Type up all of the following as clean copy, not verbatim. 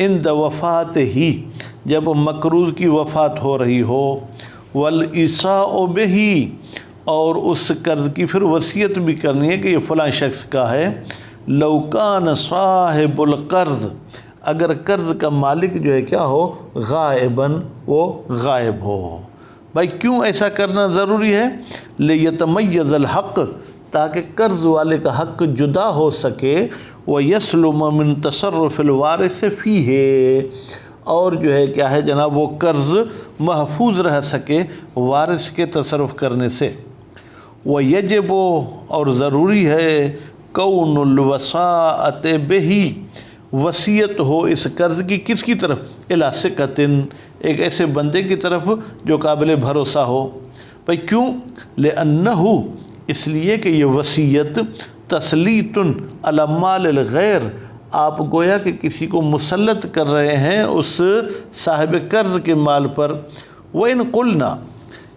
عند وفات ہی، جب مقروض کی وفات ہو رہی ہو، والإیصاء بہ، اور اس قرض کی پھر وصیت بھی کرنی ہے کہ یہ فلاں شخص کا ہے، لو کان صاحب القرض، اگر قرض کا مالک جو ہے کیا ہو، غائباً، وہ غائب ہو۔ بھائی کیوں ایسا کرنا ضروری ہے؟ لیتمیز الحق، تاکہ قرض والے کا حق جدا ہو سکے، ویسلم من تصرف الوارث فیہ، اور جو ہے کیا ہے جناب وہ قرض محفوظ رہ سکے وارث کے تصرف کرنے سے۔ ویجب، اور ضروری ہے، کون الوصاءۃ بہ، وصیت ہو اس قرض کی کس کی طرف، الی ثقۃ، ایک ایسے بندے کی طرف جو قابل بھروسہ ہو۔ بھائی کیوں؟ لأنہ، اس لیے کہ یہ وصیت تسلیط علی مال الغیر، آپ گویا کہ کسی کو مسلط کر رہے ہیں اس صاحب قرض کے مال پر۔ وَإِن قُلْنَا،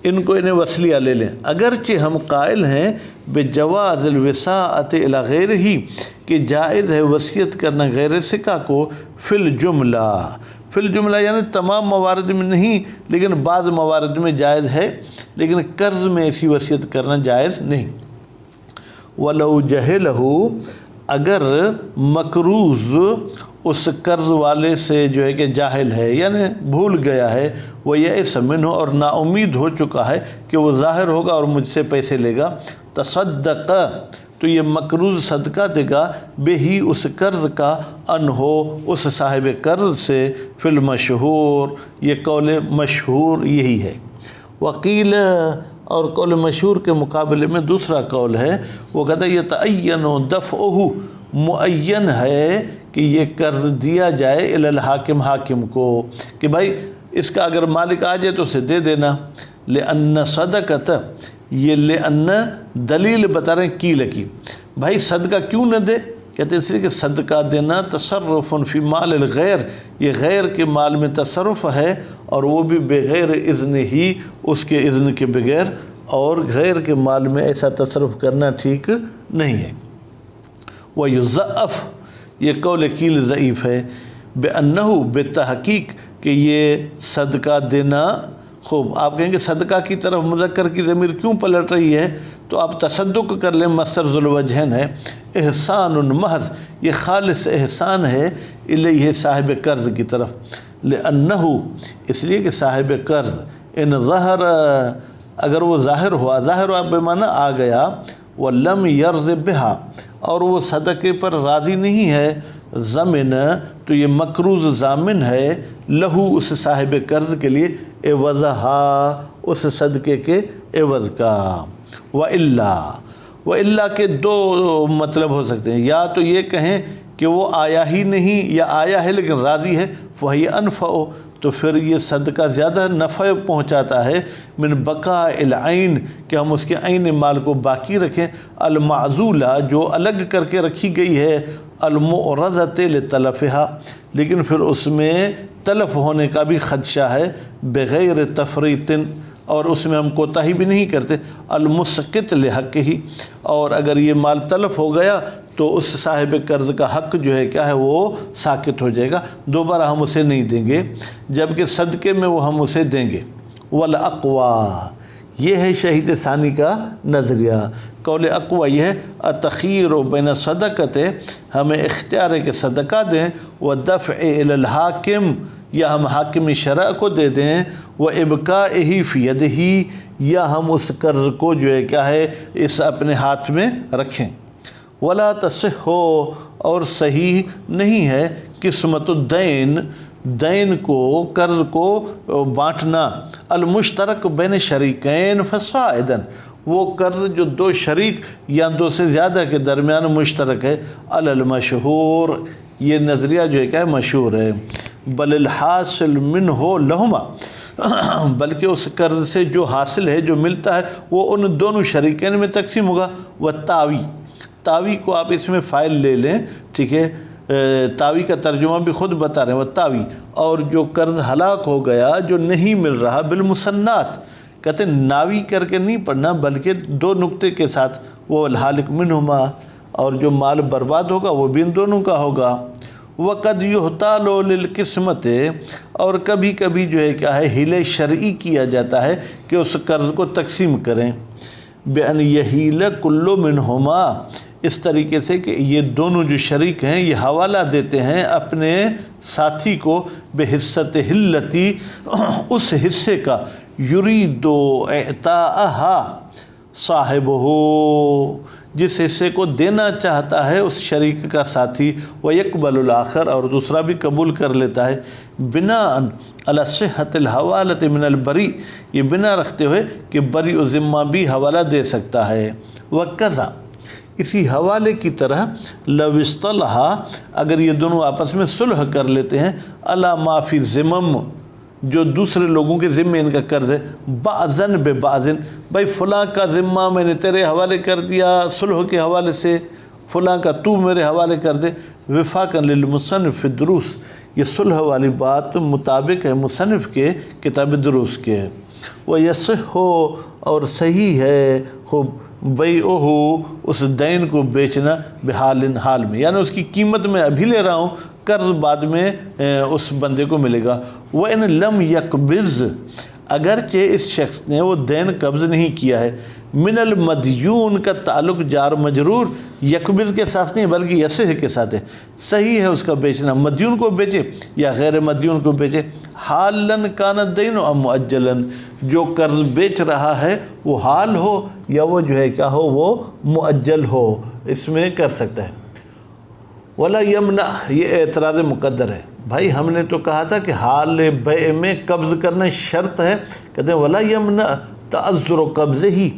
ان کو انہیں وصلیہ لے لیں، اگرچہ ہم قائل ہیں بجواز الوصاءۃ الی غیرہ، کہ جائز ہے وصیت کرنا غیر ثقہ کو، فی الجملہ، فی الجملہ یعنی تمام موارد میں نہیں، لیکن بعض موارد میں جائز ہے، لیکن قرض میں ایسی وصیت کرنا جائز نہیں۔ وَلَوْ جَهِلَهُ، اگر مقروض اس قرض والے سے جو ہے کہ جاہل ہے، یعنی بھول گیا ہے، وہ یئس منہ، اور نا امید ہو چکا ہے کہ وہ ظاہر ہوگا اور مجھ سے پیسے لے گا، تصدق، تو یہ مقروض صدقہ دے گا، بہی، اس قرض کا، انہو، اس صاحب قرض سے، فی المشہور، یہ قول مشہور یہی ہے۔ وقیل، اور قول مشہور کے مقابلے میں دوسرا قول ہے، وہ کہتا ہے یتعین دفعہ، معین ہے کہ یہ قرض دیا جائے الی الحاکم، حاکم کو، کہ بھائی اس کا اگر مالک آ جائے تو اسے دے دینا۔ لأن صدقۃ، یہ لأن دلیل بتا رہے ہیں کیل کی، بھائی صدقہ کیوں نہ دے؟ کہتے ہیں اس لیے کہ صدقہ دینا تصرف فی مال الغیر، یہ غیر کے مال میں تصرف ہے، اور وہ بھی بغیر اذن ہی، اس کے اذن کے بغیر، اور غیر کے مال میں ایسا تصرف کرنا ٹھیک نہیں ہے۔ وَيُضَعَّف، یہ قول کیل ضعیف ہے، بِأَنَّهُ، بتحقیق کہ یہ صدقہ دینا، خوب آپ کہیں گے صدقہ کی طرف مذکر کی ضمیر کیوں پلٹ رہی ہے؟ تو آپ تصدق کر لیں، مصدر ذو الوجہین ہے، احسان محض، یہ خالص احسان ہے، الیہ، صاحب قرض کی طرف، لأنہ، اس لیے کہ صاحب قرض، ان ظہر، اگر وہ ظاہر ہوا بمعنی آ گیا، وَلَمْ يَرْضِ بِهَا، اور وہ صدقے پر راضی نہیں ہے، ضمن، تو یہ مقروض ضامن ہے، لہو، اس صاحب قرض کے لیے، عوضہا، اس صدقے کے عوض کا۔ وَإِلَّا کے دو مطلب ہو سکتے ہیں، یا تو یہ کہیں کہ وہ آیا ہی نہیں، یا آیا ہے لیکن راضی ہے، وَهِيَ أَنْفَعُ، تو پھر یہ صدقہ زیادہ نفع پہنچاتا ہے، من بقاء العین، کہ ہم اس کے عین مال کو باقی رکھیں، المعزولہ، جو الگ کر کے رکھی گئی ہے، المعرضۃ لتلفہا، لیکن پھر اس میں تلف ہونے کا بھی خدشہ ہے، بغیر تفریط، اور اس میں ہم کوتاہی بھی نہیں کرتے، المسقط لحق ہی، اور اگر یہ مال تلف ہو گیا تو اس صاحب قرض کا حق جو ہے کیا ہے، وہ ساقط ہو جائے گا، دوبارہ ہم اسے نہیں دیں گے، جبکہ صدقے میں وہ ہم اسے دیں گے۔ والاقوی، یہ ہے شہید ثانی کا نظریہ، قول اقوی یہ ہے، التخیر بین صدقت، ہمیں اختیار ہے کہ صدقہ دیں، ودفع الی الحاکم، یا ہم حاکم شرع کو دے دیں، وابقائہ فی یدہ، یا ہم اس قرض کو جو ہے کیا ہے اس اپنے ہاتھ میں رکھیں۔ ولا تصح، اور صحیح نہیں ہے، قسمت الدین، دین کو، قرض کو بانٹنا، المشترک بین شریکین فصاعدا، وہ قرض جو دو شریک یا دو سے زیادہ کے درمیان مشترک ہے، علی المشہور، یہ نظریہ جو ہے کیا ہے مشہور ہے، بل الحاصل منہ لہما، بلکہ اس قرض سے جو حاصل ہے، جو ملتا ہے، وہ ان دونوں شریکین میں تقسیم ہوگا۔ والتاوی، تاوی کو آپ اس میں فائل لے لیں، ٹھیک ہے، تاوی کا ترجمہ بھی خود بتا رہے ہیں، والتاوی، اور جو قرض ہلاک ہو گیا، جو نہیں مل رہا، بالمسنات، کہتے ہیں ناوی کر کے نہیں پڑھنا بلکہ دو نقطے کے ساتھ، وہ الحالک منہما، اور جو مال برباد ہوگا وہ بھی ان دونوں کا ہوگا۔ وقد یحتال للقسمت، اور کبھی کبھی جو ہے کیا ہے حیلہ شرعی کیا جاتا ہے کہ اس قرض کو تقسیم کریں، بأن یحیل کل منہما، اس طریقے سے کہ یہ دونوں جو شریک ہیں یہ حوالہ دیتے ہیں اپنے ساتھی کو بحصۃ التی، اس حصے کا، یرید اعطاءہا صاحبہ، جس حصے کو دینا چاہتا ہے اس شریک کا ساتھی، ویقبل الآخر، اور دوسرا بھی قبول کر لیتا ہے، بناء علی صحۃ الحوالۃ من البری، یہ بنا رکھتے ہوئے کہ بری و ذمہ بھی حوالہ دے سکتا ہے، وکذا، اسی حوالے کی طرح، لو اصطلحا، اگر یہ دونوں آپس میں صلح کر لیتے ہیں، علی ما فی ذمم، جو دوسرے لوگوں کے ذمے ان کا قرض ہے، بعضاً ببعض، بھائی فلاں کا ذمہ میں نے تیرے حوالے کر دیا صلح کے حوالے سے، فلاں کا تو میرے حوالے کر دے، وفاقاً للمصنف فی الدروس، یہ صلح والی بات مطابق ہے مصنف کے کتاب دروس کے، ویصح، اور صحیح ہے، خوب بیعہ، اس دین کو بیچنا، بحال، حال میں، یعنی اس کی قیمت میں ابھی لے رہا ہوں، قرض بعد میں اس بندے کو ملے گا، وَإِن لَمْ يَقْبِضْ، اگرچہ اس شخص نے وہ دین قبض نہیں کیا ہے، من المدیون کا تعلق جار مجرور یقبض کے ساتھ نہیں بلکہ یصح کے ساتھ ہے، صحیح ہے اس کا بیچنا، مدیون کو بیچے یا غیر مدیون کو بیچے، حالاً کان الدین ام مؤجلاً، جو قرض بیچ رہا ہے وہ حال ہو یا وہ جو ہے کیا ہو، وہ مؤجل ہو، اس میں کر سکتا ہے۔ ولا یمنع، یہ اعتراض مقدر ہے، بھائی ہم نے تو کہا تھا کہ حال بیع میں قبض کرنا شرط ہے، کہتے ہیں ولا یمنع تعذر قبض ہی،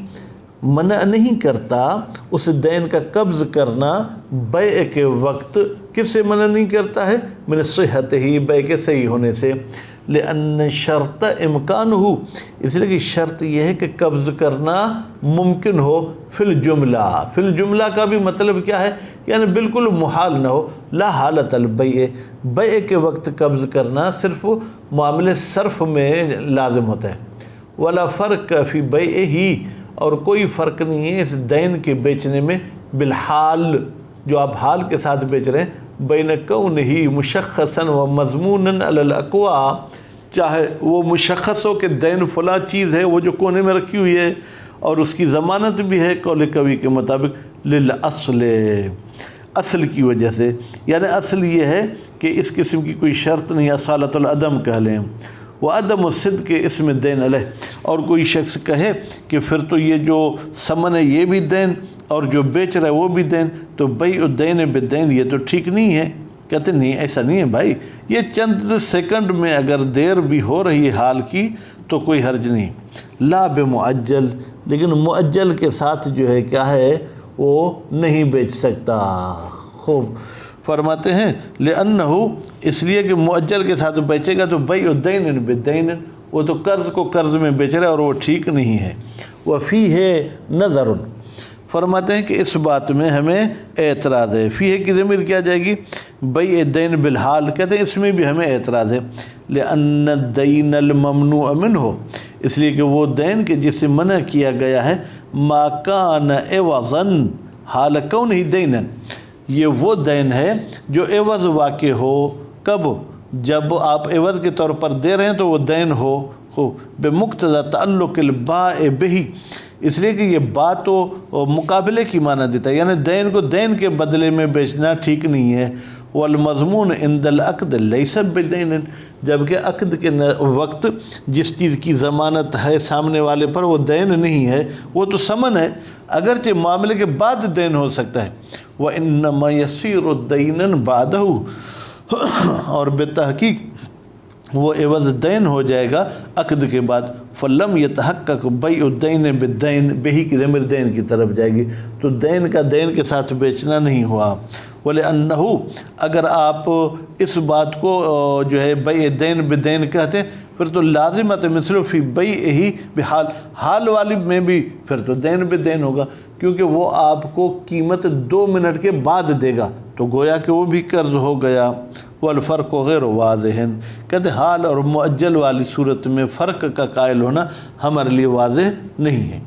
منع نہیں کرتا اس دین کا قبض کرنا بیع کے وقت، کس سے منع نہیں کرتا ہے، من صحت ہی، بیع کے صحیح ہونے سے، لأن شرط امکان ہو، اس لیے کہ شرط یہ ہے کہ قبض کرنا ممکن ہو، فی الجملہ، فی الجملہ کا بھی مطلب کیا ہے، یعنی بالکل محال نہ ہو، لا حالت البیع، بیع کے وقت قبض کرنا صرف معاملے صرف میں لازم ہوتا ہے، ولا فرق فی بیع ہی، اور کوئی فرق نہیں ہے اس دین کے بیچنے میں، بالحال، جو آپ حال کے ساتھ بیچ رہے ہیں، بین کونہ مشخصاً و مضمونا علی الاقوا، چاہے وہ مشخص ہو کہ دین فلاں چیز ہے وہ جو کونے میں رکھی ہوئی ہے، اور اس کی ضمانت بھی ہے قول قوی کے مطابق، للاصل، اصل کی وجہ سے، یعنی اصل یہ ہے کہ اس قسم کی کوئی شرط نہیں، اصالۃ العدم کہہ لیں، وعدم الصدق اس میں دین علیہ، اور کوئی شخص کہے کہ پھر تو یہ جو ثمن ہے یہ بھی دین اور جو بیچ رہا ہے وہ بھی دین، تو بیع الدین بالدین، یہ تو ٹھیک نہیں ہے، کہتے نہیں ایسا نہیں ہے بھائی، یہ چند سیکنڈ میں اگر دیر بھی ہو رہی ہے حال کی تو کوئی حرج نہیں، لا بمعجل، لیکن معجل کے ساتھ جو ہے کیا ہے وہ نہیں بیچ سکتا۔ خوب فرماتے ہیں لأنہ، اس لیے کہ معجل کے ساتھ بیچے گا تو بیع الدین بالدین، وہ تو قرض کو قرض میں بیچ رہا ہے اور وہ ٹھیک نہیں ہے، وفیہ نظر، فرماتے ہیں کہ اس بات میں ہمیں اعتراض ہے، فیہ کی ضمیر کیا جائے گی، بیع الدین بالحال، کہتے ہیں اس میں بھی ہمیں اعتراض ہے، لأن الدین الممنوع منہ، اس لیے کہ وہ دین کے جس سے منع کیا گیا ہے، ما کان عوضا حال کونہ دینا، یہ وہ دین ہے جو عوض واقع ہو، کب، جب آپ عوض کے طور پر دے رہے ہیں تو وہ دین ہو، بمقتضى تعلق الباء بہ، اس لیے کہ یہ بات تو مقابلے کی معنی دیتا ہے، یعنی دین کو دین کے بدلے میں بیچنا ٹھیک نہیں ہے، والمضمون عند العقد لیس بدین، جبکہ عقد کے وقت جس چیز کی ضمانت ہے سامنے والے پر وہ دین نہیں ہے، وہ تو ثمن ہے، اگرچہ معاملے کے بعد دین ہو سکتا ہے، وَإِنَّمَا يَصِيرُ دَيْنًا بَعْدَهُ، اور بتحقیق وہ عوض دین ہو جائے گا عقد کے بعد، فلم يتحقق بیع الدین بالدین، بہی کی ضمیر دین کی طرف جائے گی، تو دین کا دین کے ساتھ بیچنا نہیں ہوا، وَلِأَنَّهُ، اگر آپ اس بات کو جو ہے بیع دین بالدین کہتے ہیں پھر تو لازمت مثل فی بیعہ بحال، حال والی میں بھی پھر تو دین بالدین ہوگا، کیونکہ وہ آپ کو قیمت 2 منٹ کے بعد دے گا، تو گویا کہ وہ بھی قرض ہو گیا، والفرق غیر واضح، کہتے حال اور مؤجل والی صورت میں فرق کا قائل ہونا ہمارے لیے واضح نہیں ہے،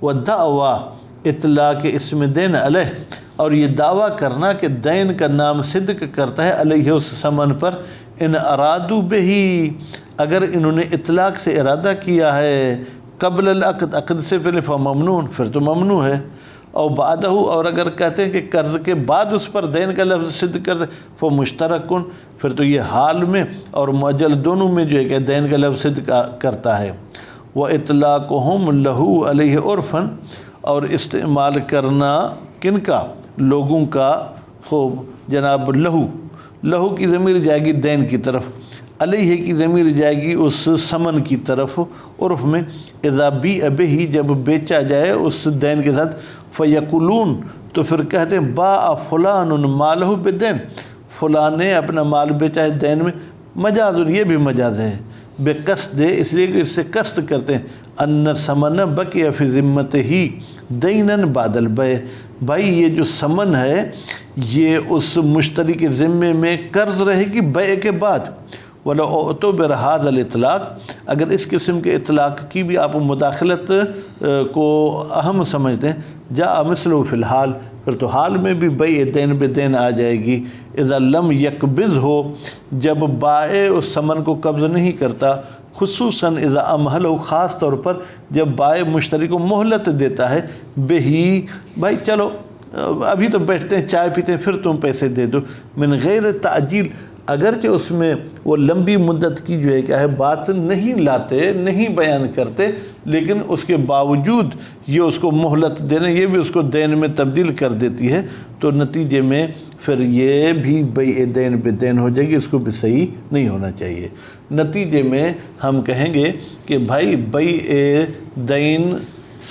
والدعویٰ اطلاق اسم دین علیہ، اور یہ دعویٰ کرنا کہ دین کا نام صدق کرتا ہے علیہ اس ثمن پر، ان ارادو بہی، اگر انہوں نے اطلاق سے ارادہ کیا ہے قبل العقد، عقد سے پہلے، فممنون، پھر تو ممنوع ہے، اور بعدہ، اور اگر کہتے ہیں کہ قرض کے بعد اس پر دین کا لفظ صدق کرتے فمشترکن، پھر تو یہ حال میں اور مؤجل دونوں میں جو ہے کہ دین کا لفظ صدق کرتا ہے۔ وَإِطْلَاقُهُمْ لَهُ عَلَيْهِ عُرْفًا، اور استعمال کرنا کن کا؟ لوگوں کا، خوب جناب لہو کی ضمیر جائے گی دین کی طرف، علیہ کی ضمیر جائے گی اس ثمن کی طرف، عرف میں اذا بیع بہ، جب بیچا جائے اس دین کے ساتھ، فیقولون، تو پھر کہتے ہیں باع فلان مالہ بدین، فلان نے اپنا مال بیچا ہے دین میں، مجاز، یہ بھی مجاز ہے، بے قصد، اس لیے کہ اس سے قصد کرتے ہیں، ان ثمن بقی فی ذمتہ دینا بعد البیع، بھائی یہ جو ثمن ہے یہ اس مشتری کے ذمے میں قرض رہے گی بیع کے بعد۔ وَلَوْ اُعْتُبِرَ هَذَا الْإِطْلَاق، اگر اس قسم کے اطلاق کی بھی آپ مداخلت کو اہم سمجھتے ہیں، جاء مثلہ فی الحال، پھر تو حال میں بھی بیع دین بدین آ جائے گی، اذا لم یقبض ہو، جب بائع اس ثمن کو قبض نہیں کرتا، خصوصاً اذا امہلہ، خاص طور پر جب بائع مشتری کو مہلت دیتا ہے، بہی، بھائی چلو ابھی تو بیٹھتے ہیں چائے پیتے ہیں پھر تم پیسے دے دو، من غیر تعجیل، اگرچہ اس میں وہ لمبی مدت کی جو ہے کیا ہے بات نہیں لاتے، نہیں بیان کرتے، لیکن اس کے باوجود یہ اس کو مہلت دینے، یہ بھی اس کو دین میں تبدیل کر دیتی ہے، تو نتیجے میں پھر یہ بھی بیع دین بدین ہو جائے گی، اس کو بھی صحیح نہیں ہونا چاہیے۔ نتیجے میں ہم کہیں گے کہ بھائی بیع دین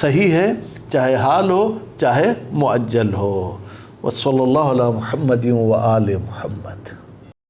صحیح ہے، چاہے حال ہو چاہے مؤجل ہو۔ وصلی اللہ علی محمد و آل محمد۔